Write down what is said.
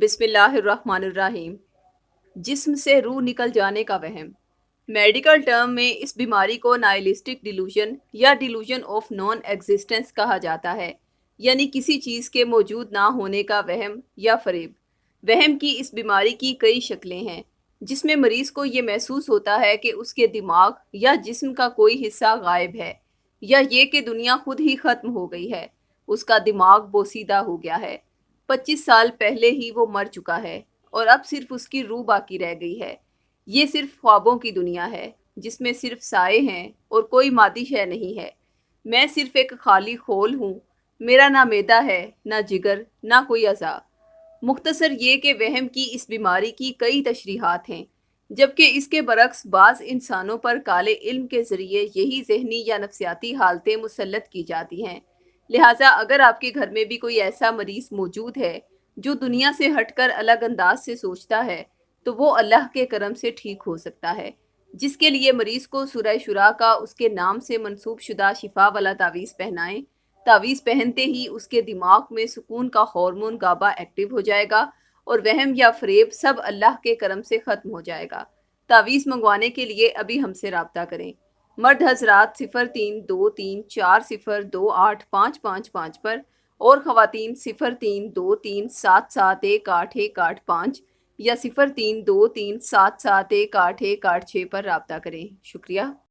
بسم اللہ الرحمن الرحیم۔ جسم سے روح نکل جانے کا وہم۔ میڈیکل ٹرم میں اس بیماری کو نائلسٹک ڈیلوژن یا ڈیلوژن آف نان ایگزسٹنس کہا جاتا ہے، یعنی کسی چیز کے موجود نہ ہونے کا وہم یا فریب۔ وہم کی اس بیماری کی کئی شکلیں ہیں، جس میں مریض کو یہ محسوس ہوتا ہے کہ اس کے دماغ یا جسم کا کوئی حصہ غائب ہے، یا یہ کہ دنیا خود ہی ختم ہو گئی ہے، اس کا دماغ بوسیدہ ہو گیا ہے، 25 سال پہلے ہی وہ مر چکا ہے اور اب صرف اس کی روح باقی رہ گئی ہے۔ یہ صرف خوابوں کی دنیا ہے، جس میں صرف سائے ہیں اور کوئی مادی شے نہیں ہے۔ میں صرف ایک خالی خول ہوں، میرا نہ معدہ ہے، نہ جگر، نہ کوئی اعضاء۔ مختصر یہ کہ وہم کی اس بیماری کی کئی تشریحات ہیں، جبکہ اس کے برعکس بعض انسانوں پر کالے علم کے ذریعے یہی ذہنی یا نفسیاتی حالتیں مسلط کی جاتی ہیں۔ لہٰذا اگر آپ کے گھر میں بھی کوئی ایسا مریض موجود ہے جو دنیا سے ہٹ کر الگ انداز سے سوچتا ہے، تو وہ اللہ کے کرم سے ٹھیک ہو سکتا ہے، جس کے لیے مریض کو سورہ شورا کا اس کے نام سے منسوب شدہ شفا والا تعویذ پہنائیں۔ تعویذ پہنتے ہی اس کے دماغ میں سکون کا ہارمون گابا ایکٹیو ہو جائے گا اور وہم یا فریب سب اللہ کے کرم سے ختم ہو جائے گا۔ تعویذ منگوانے کے لیے ابھی ہم سے رابطہ کریں۔ مرد حضرات 0323402855 پر، اور خواتین 0323771815 یا 0323771816 پر رابطہ کریں۔ شکریہ۔